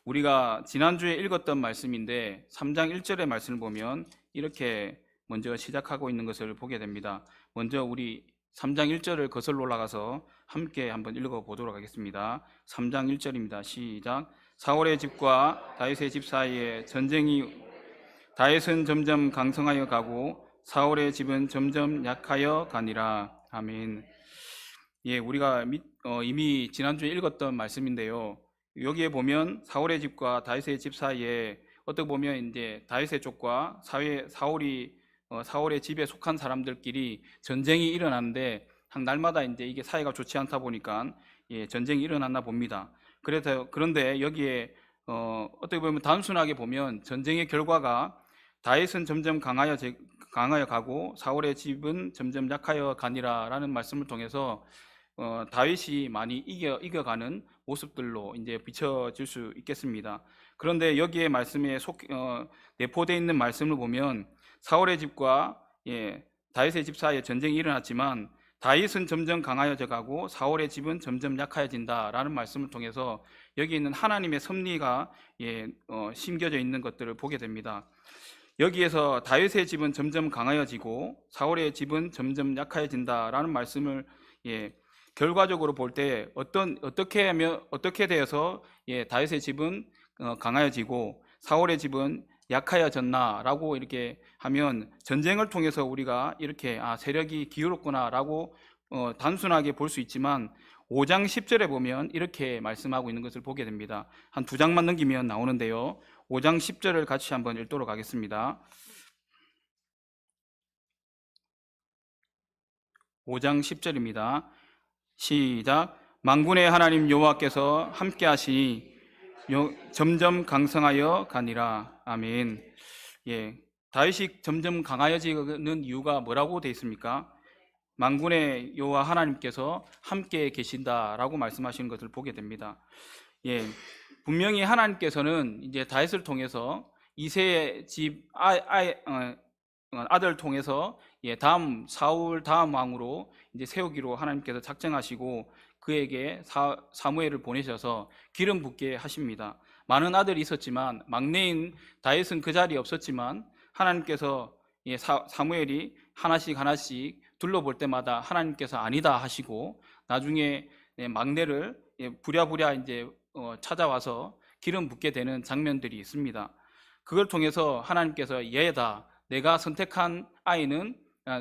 우리가 지난주에 읽었던 말씀인데 3장 1절의 말씀을 보면 이렇게 먼저 시작하고 있는 것을 보게 됩니다. 먼저 우리 3장 1절을 거슬러 올라가서 함께 한번 읽어보도록 하겠습니다. 3장 1절입니다. 시작. 사울의 집과 다윗의 집 사이에 전쟁이 다윗은 점점 강성하여 가고 사울의 집은 점점 약하여 가니라. 아멘. 예, 우리가 이미 지난주에 읽었던 말씀인데요. 여기에 보면 사울의 집과 다윗의 집 사이에 어떻게 보면 이제 다윗의 쪽과 사울의 집에 속한 사람들끼리 전쟁이 일어나는데 날마다 이제 이게 사이가 좋지 않다 보니까 전쟁이 일어났나 봅니다. 그런데 여기에 어떻게 보면 단순하게 보면 전쟁의 결과가 다윗은 점점 강하여 가고 사울의 집은 점점 약하여 가니라라는 말씀을 통해서 다윗이 많이 이겨가는 모습들로 이제 비춰질 수 있겠습니다. 그런데 여기에 말씀에 내포되어 있는 말씀을 보면 사울의 집과 다윗의 집 사이에 전쟁이 일어났지만 다윗은 점점 강하여져 가고 사울의 집은 점점 약해진다라는 말씀을 통해서 여기 있는 하나님의 섭리가 심겨져 있는 것들을 보게 됩니다. 여기에서 다윗의 집은 점점 강하여지고 사울의 집은 점점 약해진다라는 말씀을 결과적으로 볼 때 어떻게 되어서 다윗의 집은 강하여지고 사울의 집은 약하여졌나라고 이렇게 하면 전쟁을 통해서 우리가 이렇게 세력이 기울었구나라고 단순하게 볼 수 있지만 5장 10절에 보면 이렇게 말씀하고 있는 것을 보게 됩니다. 한 2장만 넘기면 나오는데요. 5장 10절을 같이 한번 읽도록 하겠습니다. 5장 10절입니다. 시작. 만군의 하나님 여호와께서 함께 하시니 점점 강성하여 가니라. 아멘. 다윗이 점점 강하여지는 이유가 뭐라고 되어 있습니까? 만군의 여호와 하나님께서 함께 계신다라고 말씀하시는 것을 보게 됩니다. 분명히 하나님께서는 이제 다윗을 통해서 이새의 집 아들을 통해서 사울 다음 왕으로 이제 세우기로 하나님께서 작정하시고 그에게 사무엘을 보내셔서 기름 붓게 하십니다. 많은 아들이 있었지만 막내인 다윗은 그 자리에 없었지만 하나님께서 사무엘이 하나씩 둘러볼 때마다 하나님께서 아니다 하시고 나중에 막내를 부랴부랴 이제 찾아와서 기름 붓게 되는 장면들이 있습니다. 그걸 통해서 하나님께서 얘다, 내가 선택한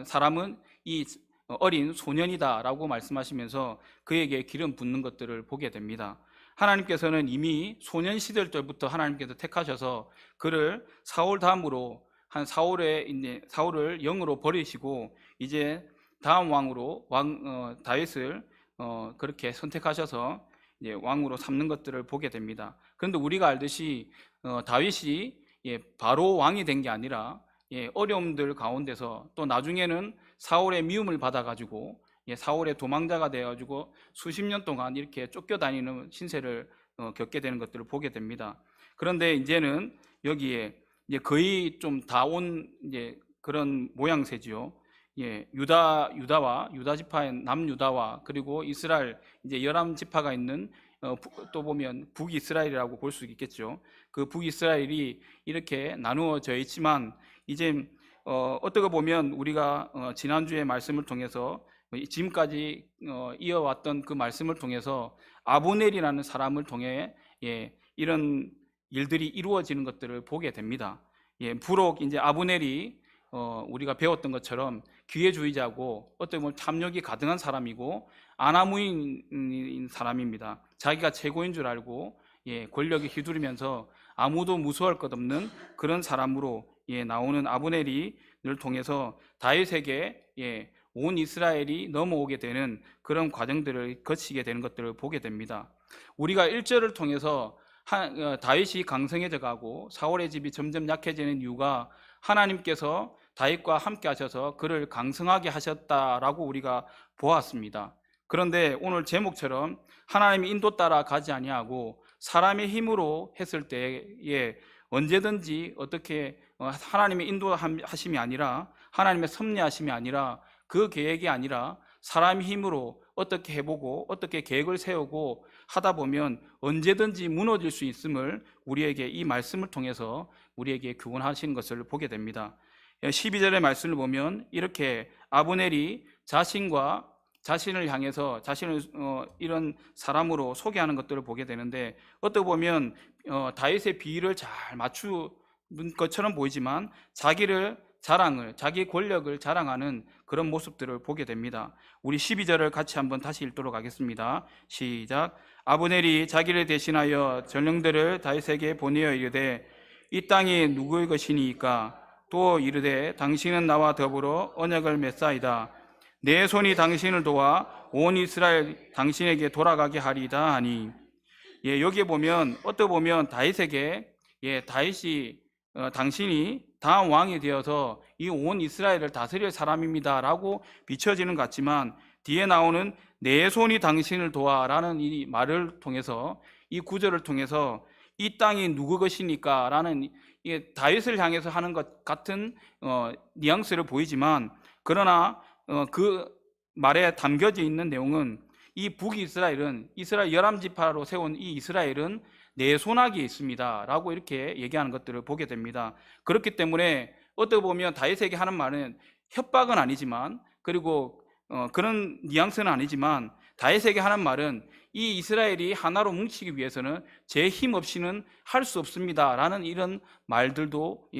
사람은 이 어린 소년이다 라고 말씀하시면서 그에게 기름 붓는 것들을 보게 됩니다. 하나님께서는 이미 소년 시절 때부터 하나님께서 택하셔서 그를 사울 다음으로 사울을 영으로 버리시고 이제 다음 왕으로 다윗을 그렇게 선택하셔서 이제 왕으로 삼는 것들을 보게 됩니다. 그런데 우리가 알듯이 다윗이 바로 왕이 된 게 아니라 어려움들 가운데서 또 나중에는 사울의 미움을 받아가지고 사울의 도망자가 되어가지고 수십 년 동안 이렇게 쫓겨다니는 신세를 겪게 되는 것들을 보게 됩니다. 그런데 이제는 여기에 거의 좀 다 온 그런 모양새지요. 유다 지파의 남유다와 그리고 이스라엘 이제 11지파가 있는 또 보면 북이스라엘이라고 볼 수 있겠죠. 그 북이스라엘이 이렇게 나누어져 있지만 이제 어떻게 보면 우리가 지난주의 말씀을 통해서 지금까지 이어왔던 그 말씀을 통해서 아브넬이라는 사람을 통해 이런 일들이 이루어지는 것들을 보게 됩니다. 부록 이제 아브넬이 우리가 배웠던 것처럼 기회주의자고 어떻게 보면 탐욕이 가득한 사람이고 아나무인인 사람입니다. 자기가 최고인 줄 알고 권력에 휘두르면서 아무도 무서워할 것 없는 그런 사람으로 나오는 아브넬을 통해서 다윗에게 온 이스라엘이 넘어오게 되는 그런 과정들을 거치게 되는 것들을 보게 됩니다. 우리가 1절을 통해서 다윗이 강성해져 가고 사울의 집이 점점 약해지는 이유가 하나님께서 다윗과 함께 하셔서 그를 강성하게 하셨다라고 우리가 보았습니다. 그런데 오늘 제목처럼 하나님의 인도 따라 가지 아니하고 사람의 힘으로 했을 때에 언제든지 어떻게 하나님의 인도하심이 아니라 하나님의 섭리하심이 아니라 그 계획이 아니라 사람의 힘으로 어떻게 해보고 어떻게 계획을 세우고 하다 보면 언제든지 무너질 수 있음을 우리에게 이 말씀을 통해서 우리에게 교훈하신 것을 보게 됩니다. 12절의 말씀을 보면 이렇게 아브넬이 자신을 향해서 자신을 이런 사람으로 소개하는 것들을 보게 되는데, 어떻게 보면 다윗의 비위를 잘 맞추는 것처럼 보이지만 자기 권력을 자랑하는 그런 모습들을 보게 됩니다. 우리 12절을 같이 한번 다시 읽도록 하겠습니다. 시작. 아브넬이 자기를 대신하여 전령들을 다윗에게 보내어 이르되 이 땅이 누구의 것이니까? 또 이르되 당신은 나와 더불어 언약을 맺사이다. 내 손이 당신을 도와 온 이스라엘 당신에게 돌아가게 하리이다 하니. 여기에 보면 어떻게 보면 다윗에게 다윗이 당신이 다음 왕이 되어서 이 온 이스라엘을 다스릴 사람입니다라고 비춰지는 것 같지만, 뒤에 나오는 내 손이 당신을 도와라는 이 말을 통해서, 이 구절을 통해서 이 땅이 누구 것이니까 라는 다윗을 향해서 하는 것 같은 뉘앙스를 보이지만, 그러나 그 말에 담겨져 있는 내용은 이 북이스라엘은, 이스라엘 11지파로 세운 이 이스라엘은 내 손아귀에 있습니다 라고 이렇게 얘기하는 것들을 보게 됩니다. 그렇기 때문에 어떻게 보면 다윗에게 하는 말은 협박은 아니지만, 그리고 그런 뉘앙스는 아니지만, 다윗에게 하는 말은 이 이스라엘이 하나로 뭉치기 위해서는 제 힘 없이는 할 수 없습니다 라는 이런 말들도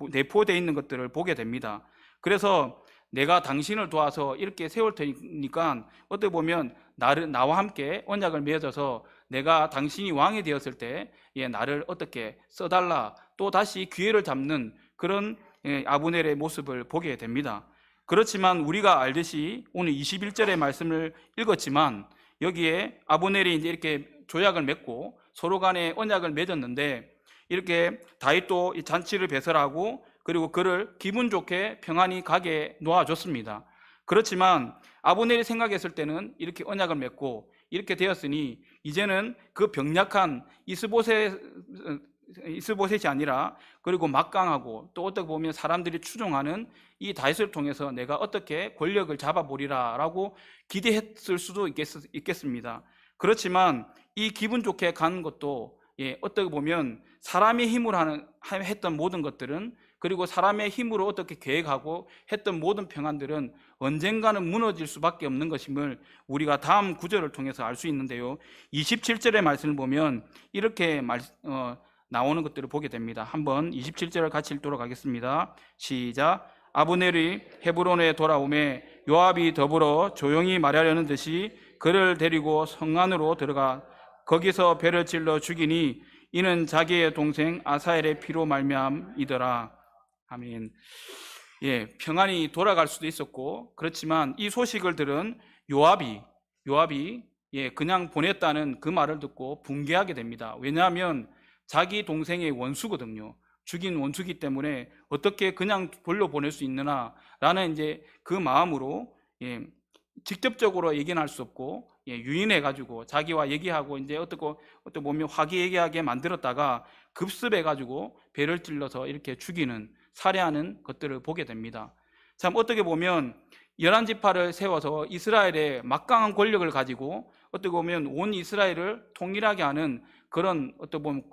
내포되어 있는 것들을 보게 됩니다. 그래서 내가 당신을 도와서 이렇게 세울 테니까 어떻게 보면 나와 함께 언약을 맺어서 내가 당신이 왕이 되었을 때 나를 어떻게 써달라, 또 다시 기회를 잡는 그런 아브넬의 모습을 보게 됩니다. 그렇지만 우리가 알듯이 오늘 21절의 말씀을 읽었지만, 여기에 아브넬이 이제 이렇게 조약을 맺고 서로 간에 언약을 맺었는데, 이렇게 다윗도 이 잔치를 배설하고 그리고 그를 기분 좋게 평안히 가게 놓아줬습니다. 그렇지만 아브넬이 생각했을 때는 이렇게 언약을 맺고 이렇게 되었으니 이제는 그 병약한 이스보셋이 아니라, 그리고 막강하고 또 어떻게 보면 사람들이 추종하는 이 다윗을 통해서 내가 어떻게 권력을 잡아보리라 라고 기대했을 수도 있겠습니다. 그렇지만 이 기분 좋게 가는 것도 어떻게 보면 사람의 힘으로 했던 모든 것들은, 그리고 사람의 힘으로 어떻게 계획하고 했던 모든 평안들은 언젠가는 무너질 수밖에 없는 것임을 우리가 다음 구절을 통해서 알 수 있는데요, 27절의 말씀을 보면 이렇게 나오는 것들을 보게 됩니다. 한번 27절을 같이 읽도록 하겠습니다. 시작. 아브넬이 헤브론에 돌아오매 요압이 더불어 조용히 말하려는 듯이 그를 데리고 성 안으로 들어가 거기서 배를 찔러 죽이니 이는 자기의 동생 아사엘의 피로 말미암이더라. 아멘. 평안히 돌아갈 수도 있었고, 그렇지만 이 소식을 들은 요압이 그냥 보냈다는 그 말을 듣고 붕괴하게 됩니다. 왜냐하면 자기 동생의 원수거든요. 죽인 원수기 때문에 어떻게 그냥 돌려보낼 수 있느냐 라는 이제 그 마음으로 직접적으로 얘기는 할 수 없고 유인해가지고 자기와 얘기하고 이제 어떻게 보면 화기애애하게 만들었다가 급습해가지고 배를 찔러서 이렇게 죽이는, 살해하는 것들을 보게 됩니다. 참 어떻게 보면 11지파를 세워서 이스라엘의 막강한 권력을 가지고 어떻게 보면 온 이스라엘을 통일하게 하는 그런 어떻게 보면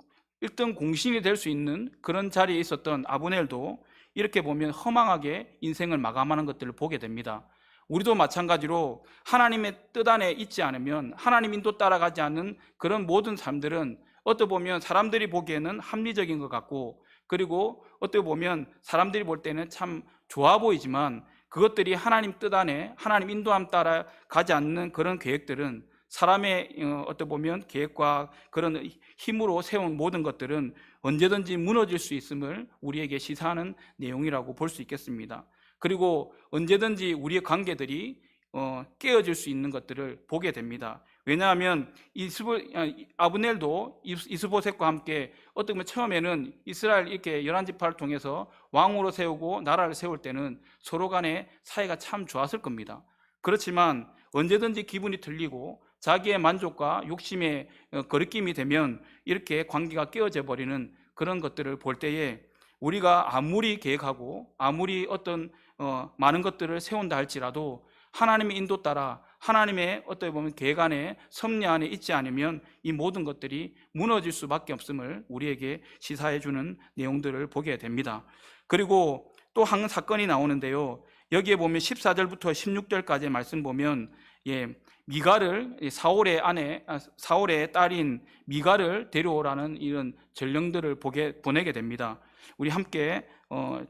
1등 공신이 될 수 있는 그런 자리에 있었던 아브넬도 이렇게 보면 허망하게 인생을 마감하는 것들을 보게 됩니다. 우리도 마찬가지로 하나님의 뜻 안에 있지 않으면, 하나님 인도 따라가지 않는 그런 모든 삶들은 어떻게 보면 사람들이 보기에는 합리적인 것 같고, 그리고 어떻게 보면 사람들이 볼 때는 참 좋아 보이지만, 그것들이 하나님 뜻 안에 하나님 인도함 따라 가지 않는 그런 계획들은, 사람의 어떻게 보면 계획과 그런 힘으로 세운 모든 것들은 언제든지 무너질 수 있음을 우리에게 시사하는 내용이라고 볼 수 있겠습니다. 그리고 언제든지 우리의 관계들이 깨어질 수 있는 것들을 보게 됩니다. 왜냐하면 아브넬도 이스보셋과 함께 어떻게 보면 처음에는 이스라엘 이렇게 11지파를 통해서 왕으로 세우고 나라를 세울 때는 서로 간의 사이가 참 좋았을 겁니다. 그렇지만 언제든지 기분이 틀리고 자기의 만족과 욕심의 거리낌이 되면 이렇게 관계가 깨어져 버리는 그런 것들을 볼 때에, 우리가 아무리 계획하고 아무리 어떤 많은 것들을 세운다 할지라도 하나님의 인도 따라 하나님의 어떻게 보면 계획 안에 섭리 안에 있지 않으면 이 모든 것들이 무너질 수밖에 없음을 우리에게 시사해 주는 내용들을 보게 됩니다. 그리고 또 한 사건이 나오는데요. 여기에 보면 14절부터 16절까지 말씀 보면 미가를 사울의 딸인 미가를 데려오라는 이런 전령들을 보내게 됩니다. 우리 함께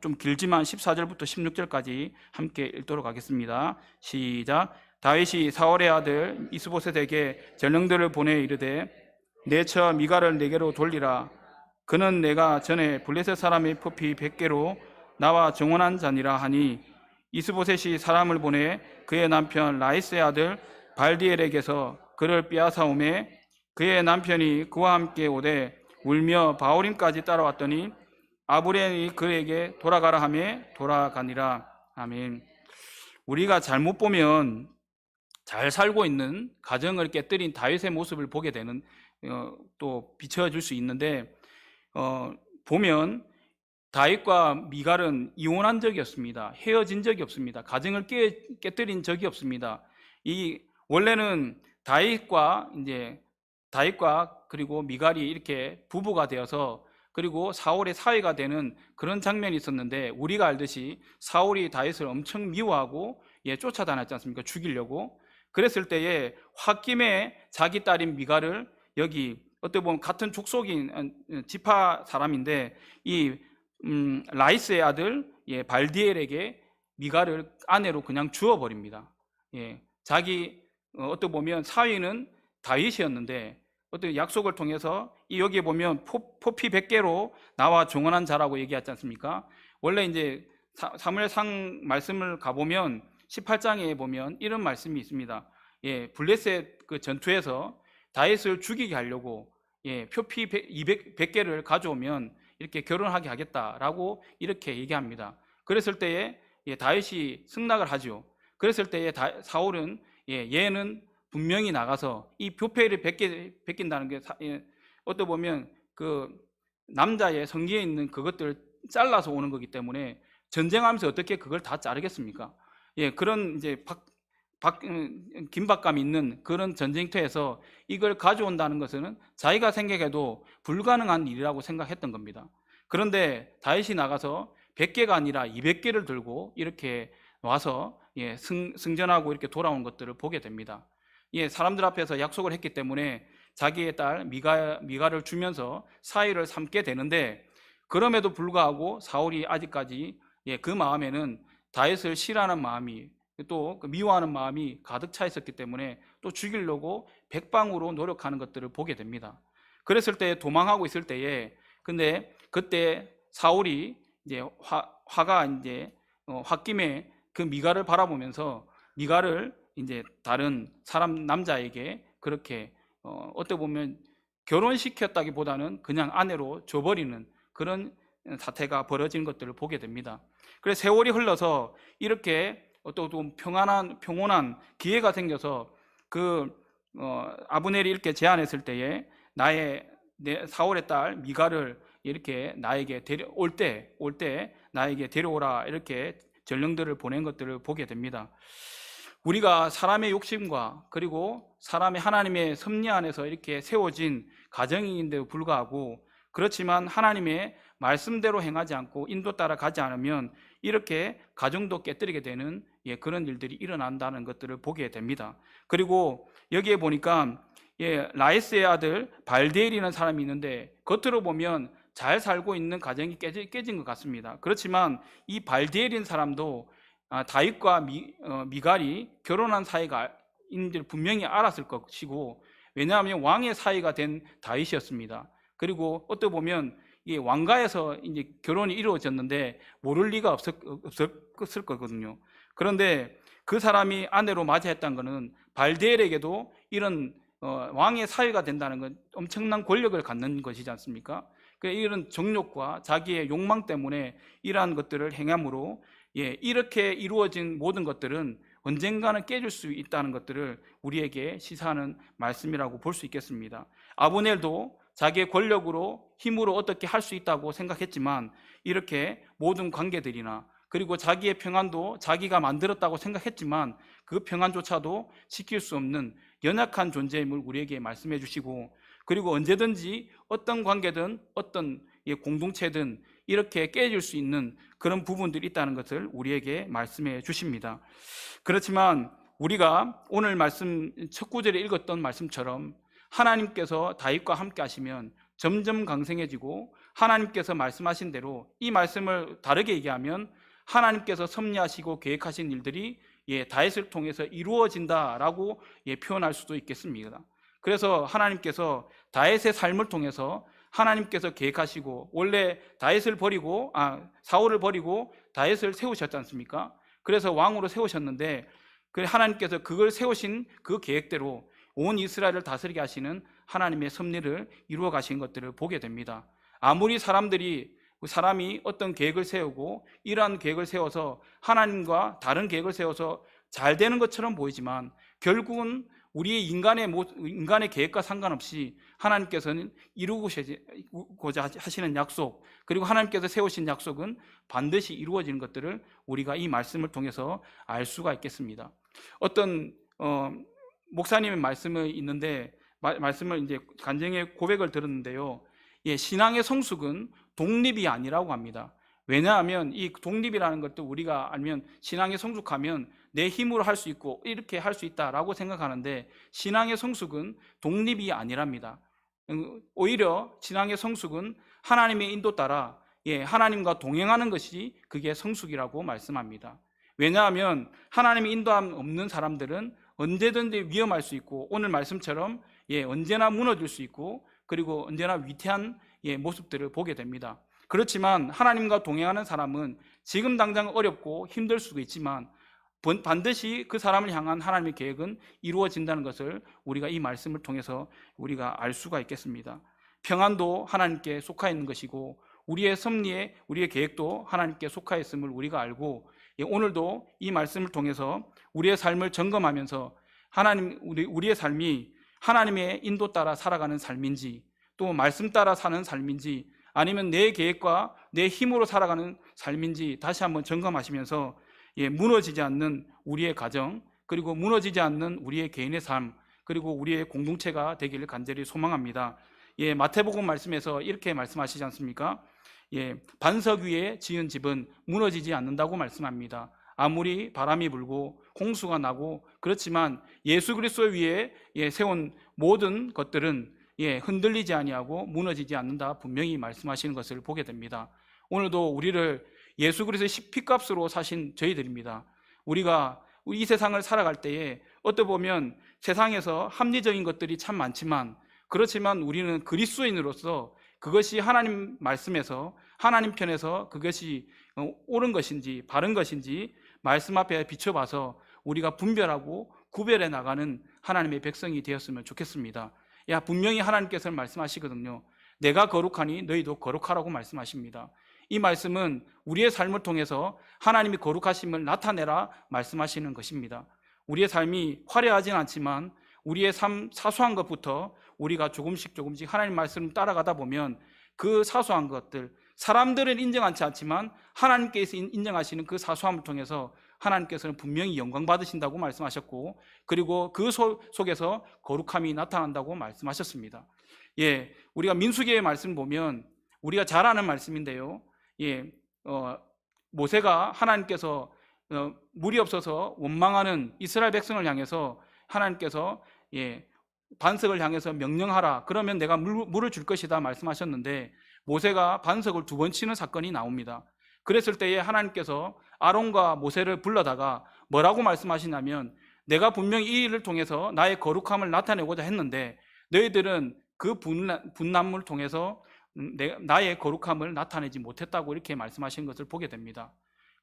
좀 길지만 14절부터 16절까지 함께 읽도록 하겠습니다. 시작. 다윗이 사울의 아들 이스보셋에게 전령들을 보내 이르되 내 처 미가를 내게로 돌리라. 그는 내가 전에 블레셋 사람의 포피 100개로 나와 정원한 자니라 하니 이스보셋이 사람을 보내 그의 남편 라이스의 아들 발디엘에게서 그를 빼앗아오매 그의 남편이 그와 함께 오되 울며 바오림까지 따라왔더니 아브넬이 그에게 돌아가라 하며 돌아가니라. 아멘. 우리가 잘못 보면 잘 살고 있는 가정을 깨뜨린 다윗의 모습을 보게 되는 또 비춰줄 수 있는데 보면 다윗과 미갈은 이혼한 적이 없습니다. 헤어진 적이 없습니다. 가정을 깨뜨린 적이 없습니다. 이 원래는 다윗과 그리고 미갈이 이렇게 부부가 되어서 그리고 사울의 사위가 되는 그런 장면이 있었는데 우리가 알듯이 사울이 다윗을 엄청 미워하고 쫓아다녔지 않습니까? 죽이려고. 그랬을 때에 홧김에 자기 딸인 미갈을 여기 어떻게 보면 같은 족속인 지파 사람인데 이 라이스의 아들 발디엘에게 미갈을 아내로 그냥 주어버립니다. 자기 어떻게 보면 사위는 다윗이었는데 어떤 약속을 통해서 여기에 보면 포피 100개로 나와 정원한 자라고 얘기하지 않습니까? 원래 이제 사무엘상 말씀을 가보면 18장에 보면 이런 말씀이 있습니다. 블레셋 그 전투에서 다윗을 죽이게 하려고 표피 100개를 가져오면 이렇게 결혼하게 하겠다라고 이렇게 얘기합니다. 그랬을 때에 다윗이 승낙을 하죠. 그랬을 때에 사울은 얘는 분명히 나가서 이 표패를 베낀다는 게 어떻게 보면 그 남자의 성기에 있는 그것들을 잘라서 오는 거기 때문에 전쟁하면서 어떻게 그걸 다 자르겠습니까? 그런 이제 긴박감 있는 그런 전쟁터에서 이걸 가져온다는 것은 자기가 생각해도 불가능한 일이라고 생각했던 겁니다. 그런데 다윗이 나가서 100개가 아니라 200개를 들고 이렇게 와서 승전하고 이렇게 돌아온 것들을 보게 됩니다. 사람들 앞에서 약속을 했기 때문에 자기의 딸 미가를 주면서 사위를 삼게 되는데 그럼에도 불구하고 사울이 아직까지 그 마음에는 다윗을 싫어하는 마음이 또 미워하는 마음이 가득 차 있었기 때문에 또 죽이려고 백방으로 노력하는 것들을 보게 됩니다. 그랬을 때 도망하고 있을 때에 근데 그때 사울이 이제 화가 이제 홧김에 그 미가를 바라보면서 미가를 이제 다른 사람 남자에게 그렇게 어떻게 보면 결혼시켰다기보다는 그냥 아내로 줘버리는 그런 사태가 벌어진 것들을 보게 됩니다. 그래서 세월이 흘러서 이렇게 또 평온한 기회가 생겨서 그 아브넬이 이렇게 제안했을 때에 내 사울의 딸 미가를 이렇게 나에게 올 때 나에게 데려오라 이렇게 전령들을 보낸 것들을 보게 됩니다. 우리가 사람의 욕심과 그리고 사람의 하나님의 섭리 안에서 이렇게 세워진 가정인데도 불구하고 그렇지만 하나님의 말씀대로 행하지 않고 인도 따라 가지 않으면 이렇게 가정도 깨뜨리게 되는 그런 일들이 일어난다는 것들을 보게 됩니다. 그리고 여기에 보니까 라이스의 아들 발디엘이라는 사람이 있는데 겉으로 보면 잘 살고 있는 가정이 깨진 것 같습니다. 그렇지만 이 발디엘인 사람도 다윗과 미갈이 결혼한 사이가 인들 분명히 알았을 것이고 왜냐하면 왕의 사이가 된 다윗이었습니다. 그리고 어떻게 보면 이 왕가에서 이제 결혼이 이루어졌는데 모를 리가 없었을 거거든요. 그런데 그 사람이 아내로 맞이했다는 것은 발디엘에게도 이런 왕의 사위가 된다는 건 엄청난 권력을 갖는 것이지 않습니까? 이런 정욕과 자기의 욕망 때문에 이러한 것들을 행함으로 이렇게 이루어진 모든 것들은 언젠가는 깨질 수 있다는 것들을 우리에게 시사하는 말씀이라고 볼 수 있겠습니다. 아브넬도 자기의 권력으로 힘으로 어떻게 할 수 있다고 생각했지만 이렇게 모든 관계들이나 그리고 자기의 평안도 자기가 만들었다고 생각했지만 그 평안조차도 지킬 수 없는 연약한 존재임을 우리에게 말씀해 주시고, 그리고 언제든지 어떤 관계든 어떤 공동체든 이렇게 깨질 수 있는 그런 부분들이 있다는 것을 우리에게 말씀해 주십니다. 그렇지만 우리가 오늘 말씀 첫 구절에 읽었던 말씀처럼 하나님께서 다윗과 함께 하시면 점점 강성해지고, 하나님께서 말씀하신 대로 이 말씀을 다르게 얘기하면 하나님께서 섭리하시고 계획하신 일들이 다윗을 통해서 이루어진다라고 표현할 수도 있겠습니다. 그래서 하나님께서 다윗의 삶을 통해서 하나님께서 계획하시고, 원래 사울을 버리고 다윗을 세우셨지 않습니까? 그래서 왕으로 세우셨는데, 하나님께서 그걸 세우신 그 계획대로 온 이스라엘을 다스리게 하시는 하나님의 섭리를 이루어 가신 것들을 보게 됩니다. 아무리 사람이 어떤 계획을 세우고 이러한 계획을 세워서 하나님과 다른 계획을 세워서 잘 되는 것처럼 보이지만, 결국은 우리의 인간의 계획과 상관없이 하나님께서는 이루고자 하시는 약속, 그리고 하나님께서 세우신 약속은 반드시 이루어지는 것들을 우리가 이 말씀을 통해서 알 수가 있겠습니다. 어떤 목사님의 말씀이 있는데, 말씀을 이제 간증의 고백을 들었는데요. 신앙의 성숙은 독립이 아니라고 합니다. 왜냐하면 이 독립이라는 것도 우리가 알면 신앙의 성숙하면 내 힘으로 할 수 있고 이렇게 할 수 있다라고 생각하는데, 신앙의 성숙은 독립이 아니랍니다. 오히려 신앙의 성숙은 하나님의 인도 따라 하나님과 동행하는 것이 그게 성숙이라고 말씀합니다. 왜냐하면 하나님의 인도함 없는 사람들은 언제든지 위험할 수 있고, 오늘 말씀처럼 언제나 무너질 수 있고, 그리고 언제나 위태한 모습들을 보게 됩니다. 그렇지만 하나님과 동행하는 사람은 지금 당장 어렵고 힘들 수도 있지만 반드시 그 사람을 향한 하나님의 계획은 이루어진다는 것을 우리가 이 말씀을 통해서 우리가 알 수가 있겠습니다. 평안도 하나님께 속하 있는 것이고, 우리의 섭리에 우리의 계획도 하나님께 속하 있음을 우리가 알고, 오늘도 이 말씀을 통해서 우리의 삶을 점검하면서 우리의 삶이 하나님의 인도 따라 살아가는 삶인지, 또 말씀 따라 사는 삶인지, 아니면 내 계획과 내 힘으로 살아가는 삶인지 다시 한번 점검하시면서 무너지지 않는 우리의 가정, 그리고 무너지지 않는 우리의 개인의 삶, 그리고 우리의 공동체가 되기를 간절히 소망합니다. 마태복음 말씀에서 이렇게 말씀하시지 않습니까? 반석 위에 지은 집은 무너지지 않는다고 말씀합니다. 아무리 바람이 불고 홍수가 나고 그렇지만 예수 그리스도 위에 세운 모든 것들은 흔들리지 아니하고 무너지지 않는다, 분명히 말씀하시는 것을 보게 됩니다. 오늘도 우리를 예수 그리스도의 피값으로 사신 저희들입니다. 우리가 이 세상을 살아갈 때에 어떻게 보면 세상에서 합리적인 것들이 참 많지만, 그렇지만 우리는 그리스도인으로서 그것이 하나님 말씀에서, 하나님 편에서 그것이 옳은 것인지 바른 것인지 말씀 앞에 비춰봐서 우리가 분별하고 구별해 나가는 하나님의 백성이 되었으면 좋겠습니다. 분명히 하나님께서는 말씀하시거든요. 내가 거룩하니 너희도 거룩하라고 말씀하십니다. 이 말씀은 우리의 삶을 통해서 하나님이 거룩하심을 나타내라 말씀하시는 것입니다. 우리의 삶이 화려하진 않지만 우리의 삶 사소한 것부터 우리가 조금씩 하나님 말씀을 따라가다 보면 그 사소한 것들, 사람들은 인정하지 않지만 하나님께서 인정하시는 그 사소함을 통해서 하나님께서는 분명히 영광 받으신다고 말씀하셨고, 그리고 그 속에서 거룩함이 나타난다고 말씀하셨습니다. 우리가 민수기의 말씀 보면 우리가 잘 아는 말씀인데요. 모세가 하나님께서 물이 없어서 원망하는 이스라엘 백성을 향해서 하나님께서 반석을 향해서 명령하라, 그러면 내가 물을 줄 것이다 말씀하셨는데, 모세가 반석을 2번 치는 사건이 나옵니다. 그랬을 때에 하나님께서 아론과 모세를 불러다가 뭐라고 말씀하시냐면, 내가 분명히 이 일을 통해서 나의 거룩함을 나타내고자 했는데 너희들은 그 분난물을 통해서 나의 거룩함을 나타내지 못했다고 이렇게 말씀하시는 것을 보게 됩니다.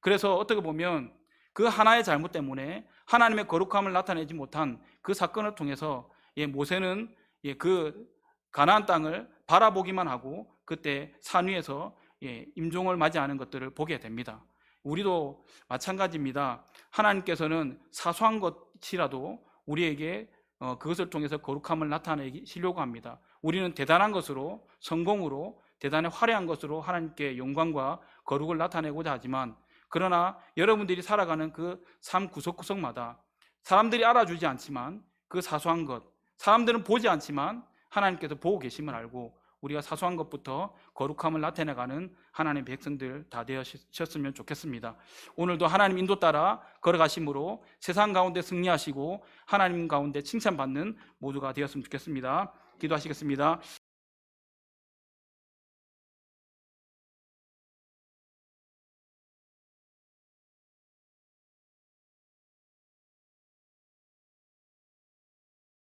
그래서 어떻게 보면 그 하나의 잘못 때문에 하나님의 거룩함을 나타내지 못한 그 사건을 통해서 모세는 그 가나안 땅을 바라보기만 하고 그때 산 위에서 임종을 맞이하는 것들을 보게 됩니다. 우리도 마찬가지입니다. 하나님께서는 사소한 것이라도 우리에게 그것을 통해서 거룩함을 나타내시려고 합니다. 우리는 대단한 것으로, 성공으로, 대단히 화려한 것으로 하나님께 영광과 거룩을 나타내고자 하지만, 그러나 여러분들이 살아가는 그 삶 구석구석마다 사람들이 알아주지 않지만 그 사소한 것, 사람들은 보지 않지만 하나님께서 보고 계심을 알고 우리가 사소한 것부터 거룩함을 나타내가는 하나님의 백성들 다 되셨으면 좋겠습니다. 오늘도 하나님 인도 따라 걸어가심으로 세상 가운데 승리하시고 하나님 가운데 칭찬받는 모두가 되었으면 좋겠습니다. 기도하시겠습니다.